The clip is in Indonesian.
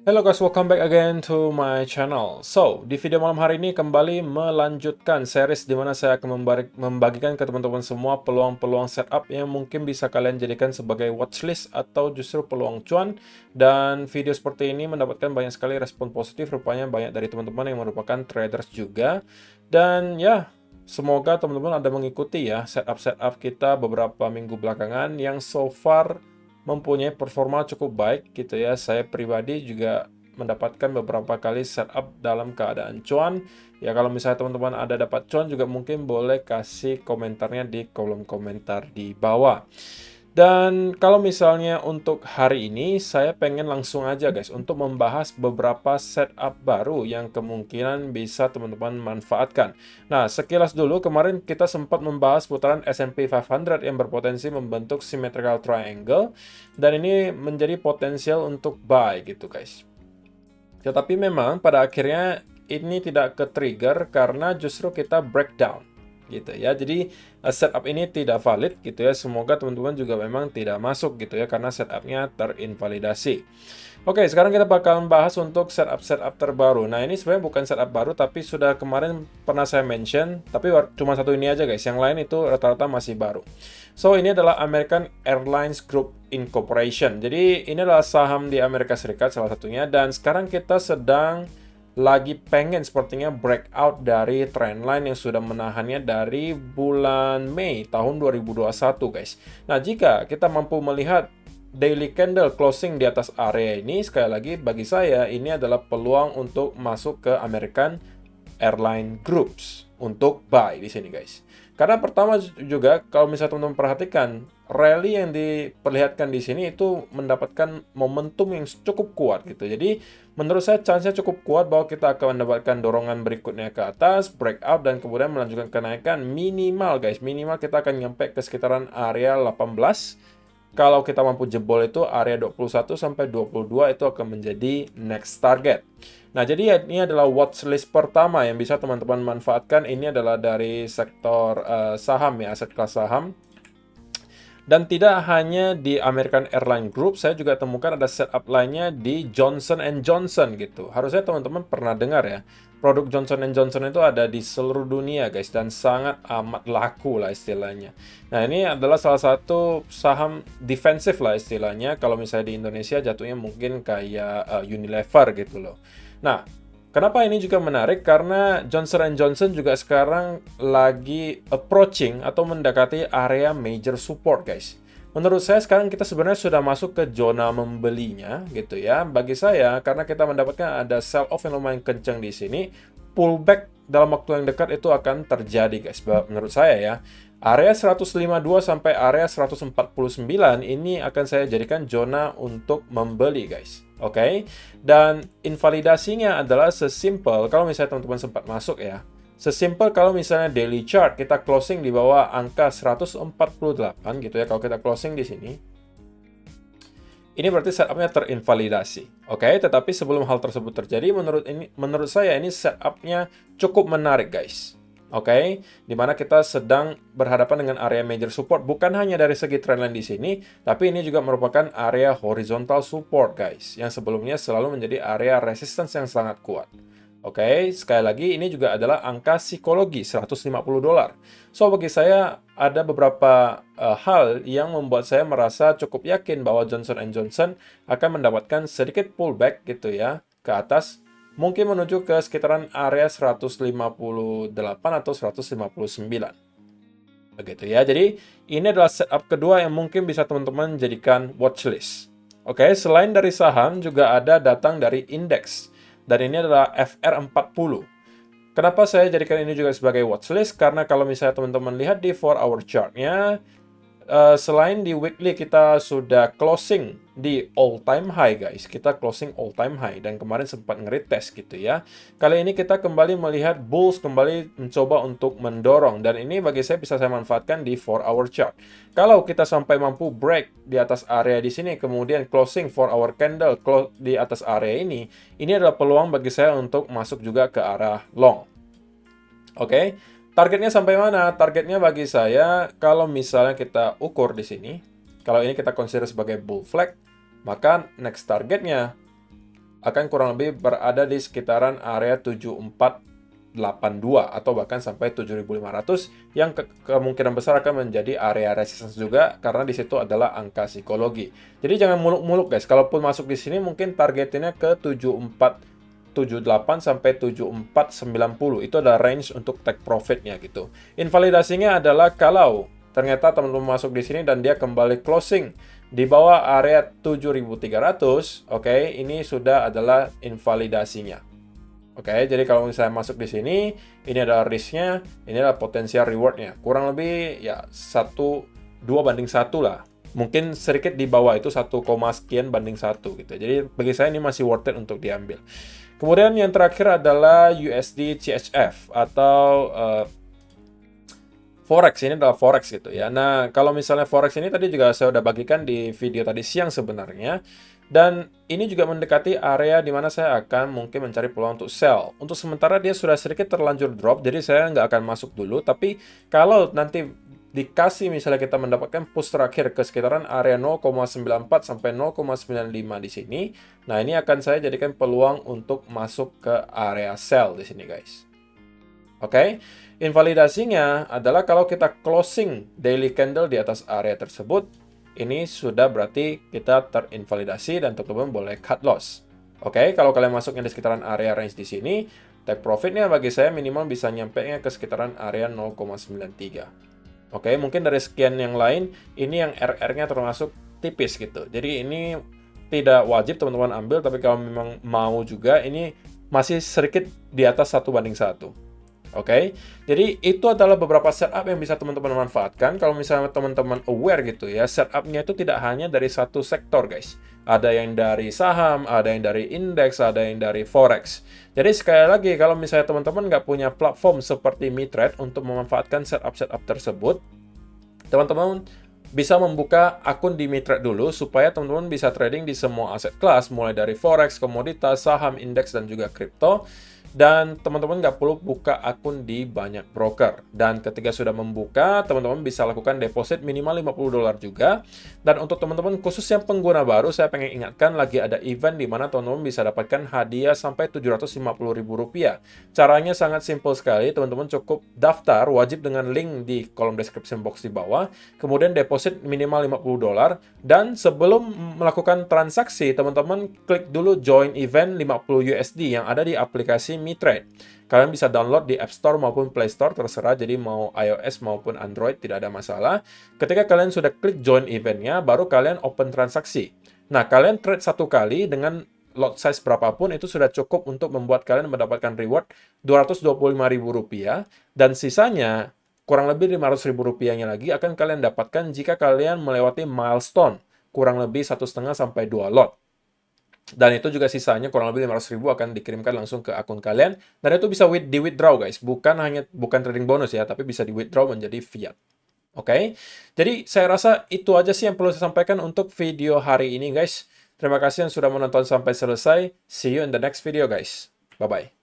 Hello guys, welcome back again to my channel. So, di video malam hari ini kembali melanjutkan series di mana saya akan membagikan ke teman-teman semua peluang-peluang setup yang mungkin bisa kalian jadikan sebagai watchlist atau justru peluang cuan. Dan video seperti ini mendapatkan banyak sekali respon positif, rupanya banyak dari teman-teman yang merupakan traders juga. Dan ya, semoga teman-teman ada mengikuti ya setup-setup kita beberapa minggu belakangan yang so far mempunyai performa cukup baik gitu ya. Saya pribadi juga mendapatkan beberapa kali setup dalam keadaan cuan. Ya kalau misalnya teman-teman ada dapat cuan juga mungkin boleh kasih komentarnya di kolom komentar di bawah. Dan kalau misalnya untuk hari ini, saya pengen langsung aja guys, untuk membahas beberapa setup baru yang kemungkinan bisa teman-teman manfaatkan. Nah, sekilas dulu, kemarin kita sempat membahas putaran S&P 500 yang berpotensi membentuk symmetrical triangle, dan ini menjadi potensial untuk buy gitu guys. Tetapi memang pada akhirnya ini tidak ke-trigger karena justru kita breakdown gitu ya. Jadi setup ini tidak valid gitu ya. Semoga teman-teman juga memang tidak masuk gitu ya karena setupnya terinvalidasi. Oke, sekarang kita bakal bahas untuk setup-setup terbaru. Nah, ini sebenarnya bukan setup baru tapi sudah kemarin pernah saya mention, tapi cuma satu ini aja guys. Yang lain itu rata-rata masih baru. So, ini adalah American Airlines Group Incorporation. Jadi, ini adalah saham di Amerika Serikat salah satunya dan sekarang kita sedang lagi pengen sepertinya breakout dari trendline yang sudah menahannya dari bulan Mei tahun 2021 guys. Nah, jika kita mampu melihat daily candle closing di atas area ini, sekali lagi bagi saya ini adalah peluang untuk masuk ke American Airline Groups untuk buy di sini guys. Karena pertama juga kalau misalnya teman-teman perhatikan rally yang diperlihatkan di sini itu mendapatkan momentum yang cukup kuat gitu. Jadi menurut saya chance-nya cukup kuat bahwa kita akan mendapatkan dorongan berikutnya ke atas, breakout dan kemudian melanjutkan kenaikan minimal guys. Minimal kita akan nyampe ke sekitaran area 18. Kalau kita mampu jebol itu area 21 sampai 22 itu akan menjadi next target. Nah, jadi ini adalah watchlist pertama yang bisa teman-teman manfaatkan. Ini adalah dari sektor saham ya, aset kelas saham. Dan tidak hanya di American Airlines Group, saya juga temukan ada setup lainnya di Johnson Johnson gitu. Harusnya teman-teman pernah dengar ya. Produk Johnson Johnson itu ada di seluruh dunia guys, dan sangat amat laku lah istilahnya. Nah, ini adalah salah satu saham defensif lah istilahnya. Kalau misalnya di Indonesia jatuhnya mungkin kayak Unilever gitu loh. Nah, kenapa ini juga menarik? Karena Johnson Johnson juga sekarang lagi approaching atau mendekati area major support, guys. Menurut saya sekarang kita sebenarnya sudah masuk ke zona membelinya, gitu ya. Bagi saya, karena kita mendapatkan ada sell off yang lumayan kencang di sini, pullback dalam waktu yang dekat itu akan terjadi, guys. Menurut saya ya. Area 152 sampai area 149 ini akan saya jadikan zona untuk membeli, guys. Oke, dan invalidasinya adalah sesimpel, kalau misalnya teman-teman sempat masuk ya, sesimpel kalau misalnya daily chart kita closing di bawah angka 148 gitu ya, kalau kita closing di sini, ini berarti setupnya terinvalidasi. Oke, tetapi sebelum hal tersebut terjadi, menurut saya ini setupnya cukup menarik, guys. Oke, di mana kita sedang berhadapan dengan area major support, bukan hanya dari segi trendline di sini, tapi ini juga merupakan area horizontal support, guys, yang sebelumnya selalu menjadi area resistance yang sangat kuat. Oke, sekali lagi ini juga adalah angka psikologi $150. So, bagi saya ada beberapa hal yang membuat saya merasa cukup yakin bahwa Johnson Johnson akan mendapatkan sedikit pullback gitu ya ke atas, mungkin menuju ke sekitaran area 158 atau 159. Begitu ya. Jadi ini adalah setup kedua yang mungkin bisa teman-teman jadikan watchlist. Oke, selain dari saham juga ada datang dari indeks. Dan ini adalah FR40. Kenapa saya jadikan ini juga sebagai watchlist? Karena kalau misalnya teman-teman lihat di 4-hour chart-nya, selain di weekly kita sudah closing di all time high guys, kita closing all time high dan kemarin sempat nge-retest gitu ya. Kali ini kita kembali melihat bulls kembali mencoba untuk mendorong dan ini bagi saya bisa saya manfaatkan di 4-hour chart. Kalau kita sampai mampu break di atas area di sini kemudian closing 4-hour candle di atas area ini adalah peluang bagi saya untuk masuk juga ke arah long. Oke. Targetnya sampai mana? Targetnya bagi saya, kalau misalnya kita ukur di sini, kalau ini kita consider sebagai bull flag, maka next targetnya akan kurang lebih berada di sekitaran area 7482 atau bahkan sampai 7500 yang kemungkinan besar akan menjadi area resistance juga karena di situ adalah angka psikologi. Jadi jangan muluk-muluk guys. Kalaupun masuk di sini mungkin targetnya ke 7478 sampai 7490. Itu adalah range untuk take profitnya gitu. Invalidasinya adalah kalau ternyata teman-teman masuk di sini dan dia kembali closing di bawah area 7300, oke, ini sudah adalah invalidasinya. Oke, jadi kalau misalnya masuk di sini, ini adalah risk-nya, ini adalah potensial reward-nya. Kurang lebih ya 2 banding 1 lah. Mungkin sedikit di bawah itu 1, sekian banding 1 gitu. Jadi bagi saya ini masih worth it untuk diambil. Kemudian yang terakhir adalah USD CHF atau Forex. Ini adalah Forex gitu ya. Nah, kalau misalnya Forex ini tadi juga saya udah bagikan di video tadi siang sebenarnya. Dan ini juga mendekati area di mana saya akan mungkin mencari peluang untuk sell. Untuk sementara dia sudah sedikit terlanjur drop, jadi saya nggak akan masuk dulu. Tapi kalau nanti dikasih misalnya kita mendapatkan push terakhir ke sekitaran area 0,94 sampai 0,95 di sini. Nah, ini akan saya jadikan peluang untuk masuk ke area sell di sini guys. Oke, invalidasinya adalah kalau kita closing daily candle di atas area tersebut, ini sudah berarti kita terinvalidasi dan teman-teman boleh cut loss. Oke, kalau kalian masuknya di sekitaran area range di sini, take profitnya bagi saya minimal bisa nyampe ke sekitaran area 0,93. Oke, mungkin dari sekian yang lain, ini yang RR-nya termasuk tipis gitu. Jadi ini tidak wajib teman-teman ambil, tapi kalau memang mau juga, ini masih sedikit di atas 1 banding 1. Oke, jadi itu adalah beberapa setup yang bisa teman-teman manfaatkan. Kalau misalnya teman-teman aware gitu ya, setupnya itu tidak hanya dari satu sektor guys. Ada yang dari saham, ada yang dari indeks, ada yang dari forex. Jadi sekali lagi, kalau misalnya teman-teman nggak punya platform seperti MiTrade untuk memanfaatkan setup-setup tersebut, teman-teman bisa membuka akun di MiTrade dulu supaya teman-teman bisa trading di semua aset kelas, mulai dari forex, komoditas, saham, indeks, dan juga kripto. Dan teman-teman nggak perlu buka akun di banyak broker. Dan ketika sudah membuka, teman-teman bisa lakukan deposit minimal $50 juga. Dan untuk teman-teman khusus yang pengguna baru, saya pengen ingatkan lagi ada event di mana teman-teman bisa dapatkan hadiah sampai Rp750.000. Caranya sangat simpel sekali, teman-teman cukup daftar, wajib dengan link di kolom description box di bawah. Kemudian deposit minimal $50. Dan sebelum melakukan transaksi, teman-teman klik dulu join event 50 USD yang ada di aplikasi MiTrade. Kalian bisa download di App Store maupun Play Store, terserah, jadi mau iOS maupun Android tidak ada masalah. Ketika kalian sudah klik join eventnya, baru kalian open transaksi. Nah, kalian trade 1 kali dengan lot size berapapun, itu sudah cukup untuk membuat kalian mendapatkan reward Rp225.000, dan sisanya kurang lebih Rp500.000-nya lagi akan kalian dapatkan jika kalian melewati milestone kurang lebih 1,5 sampai 2 lot. Dan itu juga sisanya kurang lebih 500.000 akan dikirimkan langsung ke akun kalian. Dan itu bisa di withdraw guys. Bukan trading bonus ya, tapi bisa di withdraw menjadi fiat. Oke. Jadi saya rasa itu aja sih yang perlu saya sampaikan untuk video hari ini guys. Terima kasih yang sudah menonton sampai selesai. See you in the next video guys. Bye-bye.